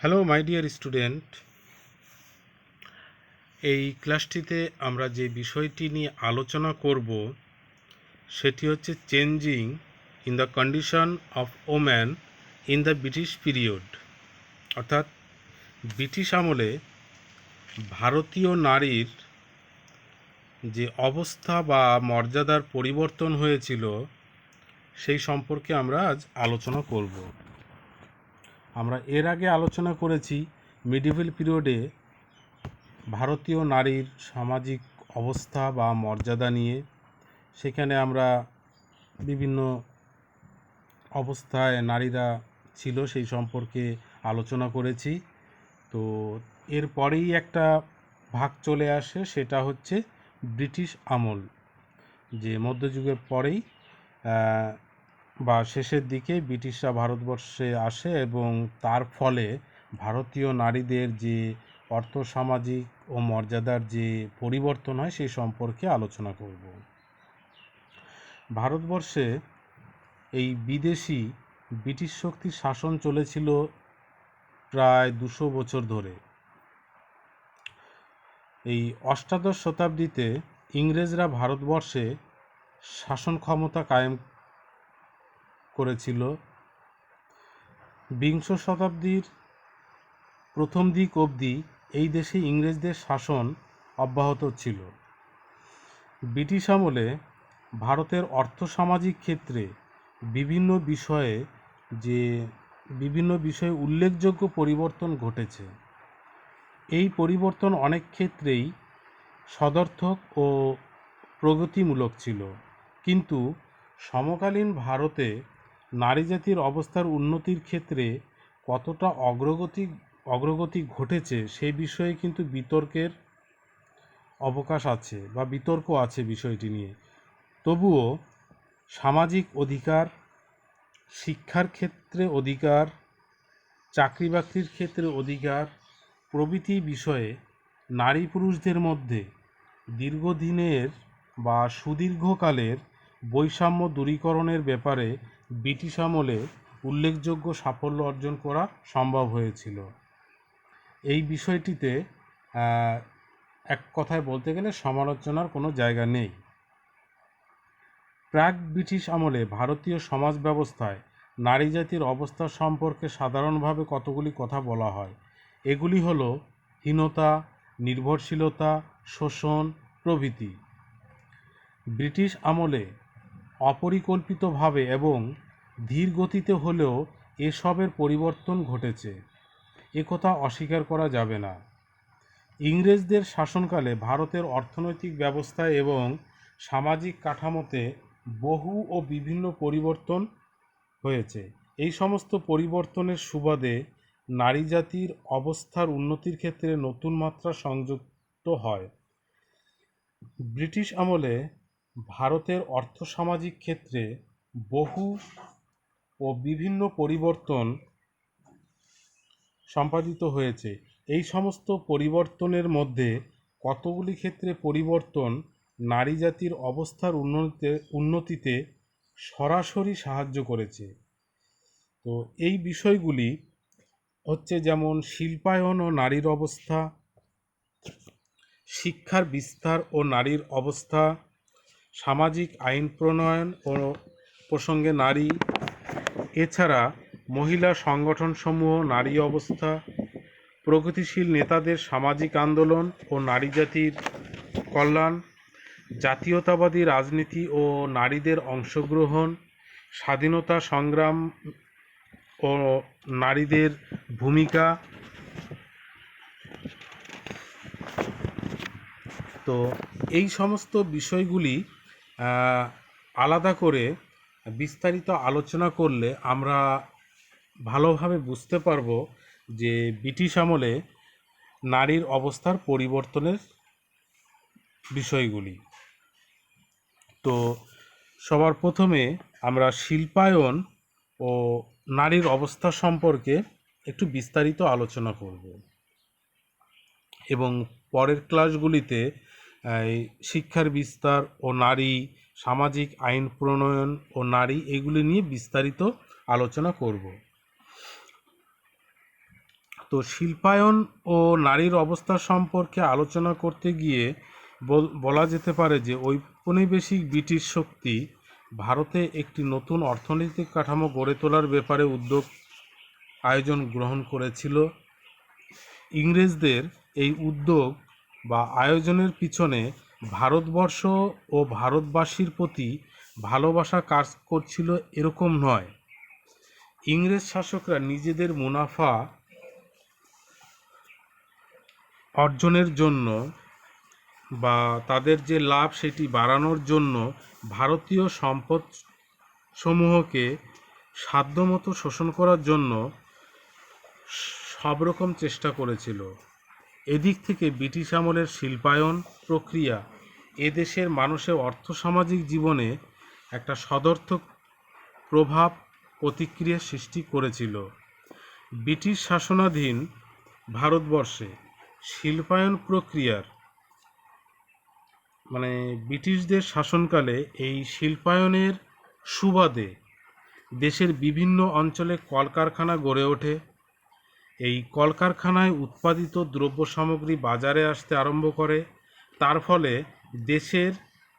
Hello my dear student, এই ক্লাসটিতে আমরা যে বিষয়টি নিয়ে আলোচনা করব সেটি হচ্ছে changing in the condition of woman in the British period. অর্থাৎ ব্রিটিশ আমলে ভারতীয় নারীর যে অবস্থা বা মর্যাদার পরিবর্তন হয়েছিল সেই সম্পর্কে আমরা আজ আলোচনা করব। আমরা এর আগে আলোচনা করেছি মিডিভেল পিরিয়ডে ভারতীয় নারীর সামাজিক অবস্থা বা মর্যাদা নিয়ে। সেখানে আমরা বিভিন্ন অবস্থায় নারীরা ছিল সেই সম্পর্কে আলোচনা করেছি। তো এরপরেই একটা ভাগ চলে আসে, সেটা হচ্ছে ব্রিটিশ আমল, যে মধ্যযুগের পরেই বা শেষের দিকে ব্রিটিশরা ভারতবর্ষে আসে এবং তার ফলে ভারতীয় নারীদের যে অর্থসামাজিক ও মর্যাদার যে পরিবর্তন হয় সেই সম্পর্কে আলোচনা করব। ভারতবর্ষে এই বিদেশি ব্রিটিশ শক্তির শাসন চলেছিল প্রায় 200 বছর ধরে। এই অষ্টাদশ শতাব্দীতে ইংরেজরা ভারতবর্ষে শাসন ক্ষমতা কায়েম করেছিল। বিংশ শতাব্দীর প্রথম দিক অবধি এই দেশে ইংরেজদের শাসন অব্যাহত ছিল। ব্রিটিশ আমলে ভারতের অর্থসামাজিক ক্ষেত্রে বিভিন্ন বিষয়ে উল্লেখযোগ্য পরিবর্তন ঘটেছে। এই পরিবর্তন অনেক ক্ষেত্রেই সদর্থক ও প্রগতিমূলক ছিল, কিন্তু সমকালীন ভারতে নারী জাতির অবস্থার উন্নতির ক্ষেত্রে কতটা অগ্রগতি ঘটেছে সে বিষয়ে কিন্তু বিতর্কের অবকাশ আছে বা বিতর্ক আছে বিষয়টি নিয়ে। তবুও সামাজিক অধিকার, শিক্ষার ক্ষেত্রে অধিকার, চাকরি বাকরির ক্ষেত্রে অধিকার প্রভৃতি বিষয়ে নারী পুরুষদের মধ্যে দীর্ঘদিনের বা সুদীর্ঘকালের বৈষম্য দূরীকরণের ব্যাপারে ব্রিটিশ আমলে উল্লেখযোগ্য সাফল্য অর্জন করা সম্ভব হয়েছিল। এই বিষয়টিতে এক কথায় বলতে গেলে সমালোচনার কোনো জায়গা নেই। প্রাক ব্রিটিশ আমলে ভারতীয় সমাজ ব্যবস্থায় নারী জাতির অবস্থা সম্পর্কে সাধারণভাবে কতগুলি কথা বলা হয়। এগুলি হলো হীনতা, নির্ভরশীলতা, শোষণ প্রভৃতি। ব্রিটিশ আমলে অপরিকল্পিতভাবে এবং ধীর গতিতে হলেও এসবের পরিবর্তন ঘটেছে, একথা অস্বীকার করা যাবে না। ইংরেজদের শাসনকালে ভারতের অর্থনৈতিক ব্যবস্থা এবং সামাজিক কাঠামোতে বহু ও বিভিন্ন পরিবর্তন হয়েছে। এই সমস্ত পরিবর্তনের সুবাদে নারী জাতির অবস্থার উন্নতির ক্ষেত্রে নতুন মাত্রা সংযুক্ত হয়। ব্রিটিশ আমলে ভারতের অর্থসামাজিক ক্ষেত্রে বহু ও বিভিন্ন পরিবর্তন সম্পাদিত হয়েছে। এই সমস্ত পরিবর্তনের মধ্যে কতগুলি ক্ষেত্রে পরিবর্তন নারী জাতির অবস্থার উন্নতিতে সরাসরি সাহায্য করেছে। তো এই বিষয়গুলি হচ্ছে যেমন শিল্পায়ন ও নারীর অবস্থা, শিক্ষার বিস্তার ও নারীর অবস্থা, সামাজিক আইন প্রণয়ন ও প্রসঙ্গে নারী, এছাড়া মহিলা সংগঠনসমূহ, নারী অবস্থা, প্রগতিশীল নেতাদের সামাজিক আন্দোলন ও নারী জাতির কল্যাণ, জাতীয়তাবাদী রাজনীতি ও নারীদের অংশগ্রহণ, স্বাধীনতা সংগ্রাম ও নারীদের ভূমিকা। তো এই সমস্ত বিষয়গুলি আলাদা করে বিস্তারিত আলোচনা করলে আমরা ভালোভাবে বুঝতে পারব যে ব্রিটিশ আমলে নারীর অবস্থার পরিবর্তনের বিষয়গুলি। তো সবার প্রথমে আমরা শিল্পায়ন ও নারীর অবস্থা সম্পর্কে একটু বিস্তারিত আলোচনা করব এবং পরের ক্লাসগুলিতে শিক্ষার বিস্তার ও নারী, সামাজিক আইন প্রণয়ন ও নারী, এগুলি নিয়ে বিস্তারিত আলোচনা করব। তো শিল্পায়ন ও নারীর অবস্থা সম্পর্কে আলোচনা করতে গিয়ে বলা যেতে পারে যে ঔপনিবেশিক ব্রিটিশ শক্তি ভারতে একটি নতুন অর্থনৈতিক কাঠামো গড়ে তোলার ব্যাপারে উদ্যোগ আয়োজন গ্রহণ করেছিল। ইংরেজদের এই উদ্যোগ বা আয়োজনের পিছনে ভারতবর্ষ ও ভারতবাসীর প্রতি ভালোবাসা কাজ করছিল এরকম নয়। ইংরেজ শাসকরা নিজেদের মুনাফা অর্জনের জন্য বা তাদের যে লাভ সেটি বাড়ানোর জন্য ভারতীয় সম্পদ সমূহকে সাধ্যমতো শোষণ করার জন্য সব রকম চেষ্টা করেছিল। এদিক থেকে ব্রিটিশ আমলের শিল্পায়ন প্রক্রিয়া এদেশের মানুষের অর্থসামাজিক জীবনে একটা সদর্থক প্রভাব প্রতিক্রিয়া সৃষ্টি করেছিল। ব্রিটিশ শাসনাধীন ভারতবর্ষে শিল্পায়ন প্রক্রিয়ার ব্রিটিশদের শাসনকালে এই শিল্পায়নের সুবাদে দেশের বিভিন্ন অঞ্চলে কলকারখানা গড়ে ওঠে। এই কলকারখানায় উৎপাদিত দ্রব্য সামগ্রী বাজারে আসতে আরম্ভ করে। তার ফলে দেশের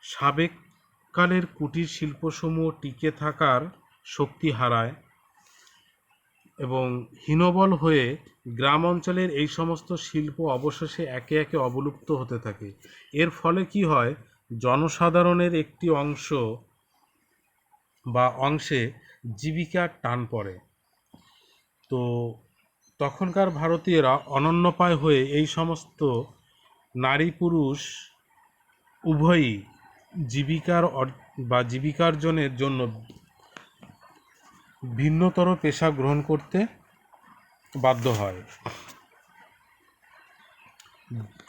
সাবেককালের কুটির শিল্পসমূহ টিকে থাকার শক্তি হারায় এবং হীনবল হয়ে গ্রাম অঞ্চলের এই সমস্ত শিল্প অবশেষে একে একে অবলুপ্ত হতে থাকে। এর ফলে কি হয়, জনসাধারণের একটি অংশ বা অংশে জীবিকার টান পড়ে। তো তখনকার ভারতীয়রা অনন্যোপায় হয়ে এই সমস্ত নারী পুরুষ উভয়ই জীবিকার্জনের জন্য ভিন্নতর পেশা গ্রহণ করতে বাধ্য হয়।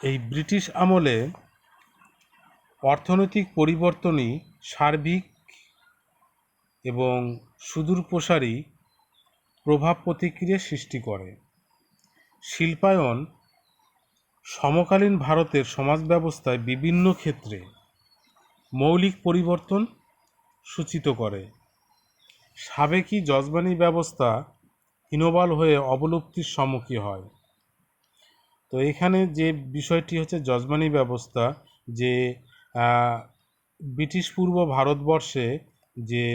এই ব্রিটিশ আমলে অর্থনৈতিক পরিবর্তনই সার্বিক এবং সুদূরপ্রসারী প্রভাব প্রতিক্রিয়া সৃষ্টি করে। শিল্পায়ন সমকালীন ভারতের সমাজ ব্যবস্থায় বিভিন্ন ক্ষেত্রে মৌলিক পরিবর্তন সূচিত করে। সাবেকি যজমানি ব্যবস্থা হীনবল হয়ে অবলুপ্তির সম্মুখীন হয়। তো এখানে যে বিষয়টি হচ্ছে যজমানি ব্যবস্থা, যে ব্রিটিশ পূর্ব ভারতবর্ষে যে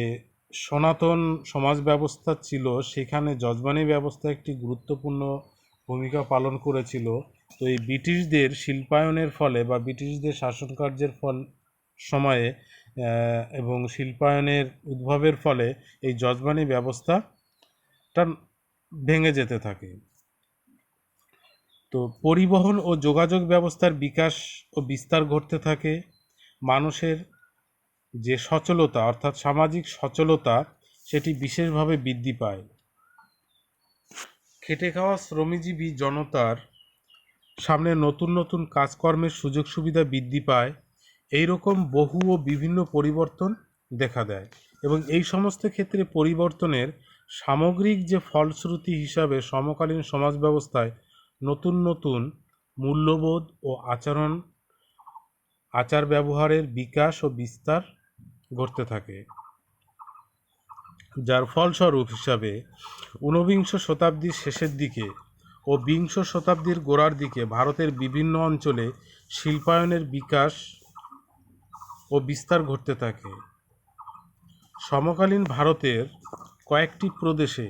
সনাতন সমাজ ব্যবস্থা ছিল সেখানে যজমানি ব্যবস্থা একটি গুরুত্বপূর্ণ ভূমিকা পালন করেছিল। তো এই ব্রিটিশদের শিল্পায়নের ফলে বা ব্রিটিশদের শাসনকার্যের সময়ে এবং শিল্পায়নের উদ্ভবের ফলে এই যজমানি ব্যবস্থাটা ভেঙে যেতে থাকে। তো পরিবহন ও যোগাযোগ ব্যবস্থার বিকাশ ও বিস্তার ঘটতে থাকে। মানুষের যে সচলতা অর্থাৎ সামাজিক সচলতা সেটি বিশেষভাবে বৃদ্ধি পায়। খেটে খাওয়া শ্রমজীবী জনতার সামনে নতুন নতুন কাজকর্মের সুযোগ সুবিধা বৃদ্ধি পায়। এই রকম বহু ও বিভিন্ন পরিবর্তন দেখা দেয় এবং এই সমস্ত ক্ষেত্রে পরিবর্তনের সামগ্রিক যে ফলশ্রুতি হিসাবে সমকালীন সমাজ ব্যবস্থায় নতুন নতুন মূল্যবোধ ও আচার ব্যবহারের বিকাশ ও বিস্তার ঘটতে থাকে, যার ফলস্বরূপ হিসাবে ঊনবিংশ শতাব্দীর শেষের দিকে ও বিংশ শতাব্দীর গোড়ার দিকে ভারতের বিভিন্ন অঞ্চলে শিল্পায়নের বিকাশ ও বিস্তার ঘটতে থাকে। সমকালীন ভারতের কয়েকটি প্রদেশে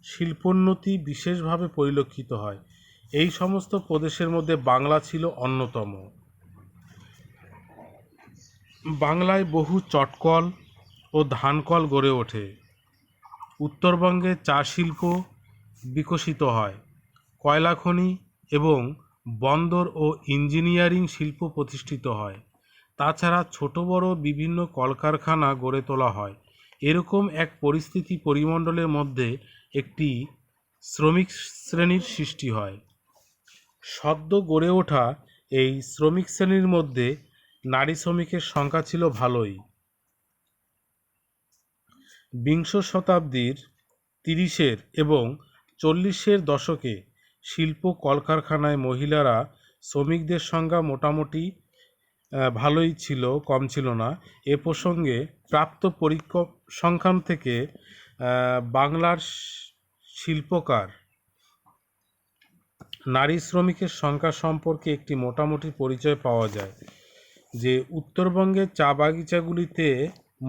শিল্পোন্নতি বিশেষভাবে পরিলক্ষিত হয়। এই সমস্ত প্রদেশের মধ্যে বাংলা ছিল অন্যতম। বাংলায় বহু চটকল ও ধানকল গড়ে ওঠে। উত্তরবঙ্গে চা শিল্প বিকশিত হয়। কয়লা খনি এবং বন্দর ও ইঞ্জিনিয়ারিং শিল্প প্রতিষ্ঠিত হয়। তাছাড়া ছোট বড় বিভিন্ন কলকারখানা গড়ে তোলা হয়। এরকম এক পরিস্থিতি পরিমণ্ডলের মধ্যে একটি শ্রমিক শ্রেণীর সৃষ্টি হয়। সদ্য গড়ে ওঠা এই শ্রমিক শ্রেণীর মধ্যে নারী শ্রমিকের সংখ্যা ছিল ভালোই। বিংশ শতাব্দীর 30-এর এবং 40-এর দশকে শিল্প কলকারখানায় মহিলারা শ্রমিকদের সংখ্যা মোটামুটি ভালোই ছিল, কম ছিল না। এ প্রসঙ্গে প্রাপ্ত পরিসংখ্যান থেকে বাংলার শিল্পকার নারী শ্রমিকের সংখ্যা সম্পর্কে একটি মোটামুটি পরিচয় পাওয়া যায় যে উত্তরবঙ্গের চা বাগিচাগুলিতে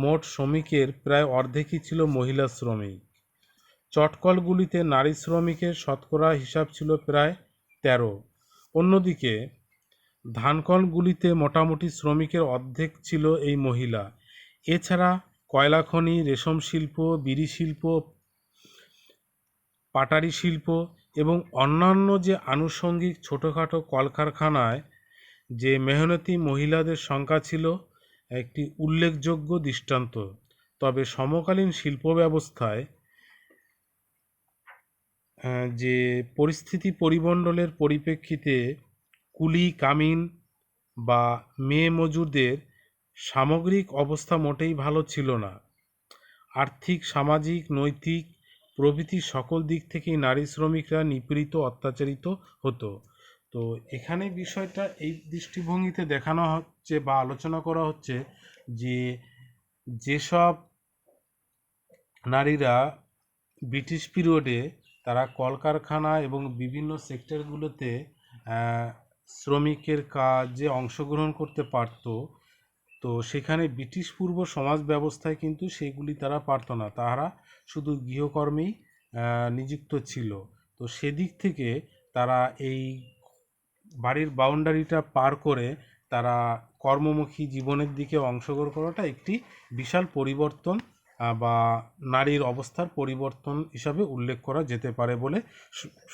মোট শ্রমিকের প্রায় অর্ধেকই ছিল মহিলা শ্রমিক। চটকলগুলিতে নারী শ্রমিকের শতকরা হিসাব ছিল প্রায় ১৩। অন্যদিকে ধানকলগুলিতে মোটামুটি শ্রমিকের অর্ধেক ছিল এই মহিলা। এছাড়া কয়লা খনি, রেশম শিল্প, বিড়ি শিল্প, পাটারি শিল্প এবং অন্যান্য যে আনুষঙ্গিক ছোটোখাটো কলকারখানায় যে মেহনতি মহিলাদের সংখ্যা ছিল একটি উল্লেখযোগ্য দৃষ্টান্ত। তবে সমকালীন শিল্প ব্যবস্থায় যে পরিস্থিতি পরিমণ্ডলের পরিপ্রেক্ষিতে কুলি কামিন বা মেয়ে মজুরদের সামগ্রিক অবস্থা মোটেই ভালো ছিল না। আর্থিক, সামাজিক, নৈতিক প্রভৃতি সকল দিক থেকেই নারী শ্রমিকরা নিপীড়িত, অত্যাচারিত হতো। তো এখানে বিষয়টা এই দৃষ্টিভঙ্গিতে দেখানো হচ্ছে বা আলোচনা করা হচ্ছে যে যেসব নারীরা ব্রিটিশ পিরিয়ডে তারা কলকারখানা এবং বিভিন্ন সেক্টরগুলোতে শ্রমিকের কাজে অংশগ্রহণ করতে পারত, তো সেখানে ব্রিটিশ পূর্ব সমাজ ব্যবস্থায় কিন্তু সেগুলি তারা পারত না, তারা শুধু গৃহকর্মেই নিযুক্ত ছিল। তো সেদিক থেকে তারা এই বাড়ির বাউন্ডারিটা পার করে তারা কর্মমুখী জীবনের দিকে অংশগ্রহণ করাটা একটি বিশাল পরিবর্তন বা নারীর অবস্থার পরিবর্তন হিসাবে উল্লেখ করা যেতে পারে বলে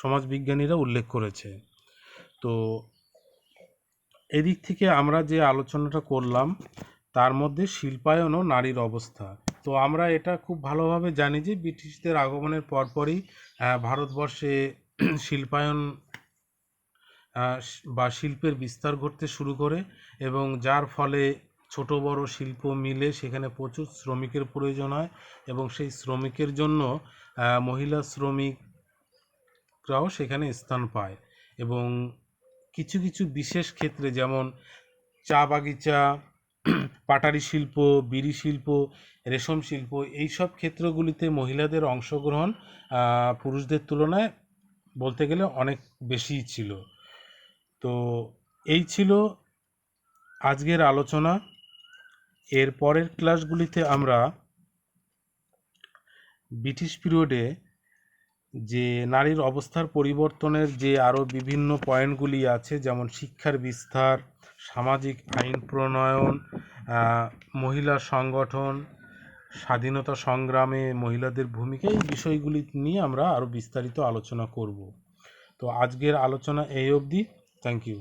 সমাজবিজ্ঞানীরা উল্লেখ করেছে। তো এদিক থেকে আমরা যে আলোচনাটা করলাম তার মধ্যে শিল্পায়ন ও নারীর অবস্থা। তো আমরা এটা খুব ভালোভাবে জানি যে ব্রিটিশদের আগমনের পরপরই ভারতবর্ষে শিল্পায়ন বা শিল্পের বিস্তার ঘটতে শুরু করে এবং যার ফলে ছোট বড় শিল্প মিলে সেখানে প্রচুর শ্রমিকের প্রয়োজন হয় এবং সেই শ্রমিকের জন্য মহিলা শ্রমিকরাও সেখানে স্থান পায়। এবং কিছু কিছু বিশেষ ক্ষেত্রে যেমন চা বাগিচা, পাটারি শিল্প, বিড়ি শিল্প, রেশম শিল্প, এইসব ক্ষেত্রগুলিতে মহিলাদের অংশগ্রহণ পুরুষদের তুলনায় বলতে গেলে অনেক বেশিই ছিল। তো এই ছিল আজকের আলোচনা। এর পরের ক্লাসগুলিতে আমরা ব্রিটিশ পিরিয়ডে যে নারীর অবস্থার পরিবর্তনের যে আরও বিভিন্ন পয়েন্টগুলি আছে, যেমন শিক্ষার বিস্তার, সামাজিক আইন প্রণয়ন, মহিলা সংগঠন, স্বাধীনতা সংগ্রামে মহিলাদের ভূমিকা, এই বিষয়গুলি নিয়ে আমরা আরও বিস্তারিত আলোচনা করব। তো আজকের আলোচনা এই অবধি। Thank you.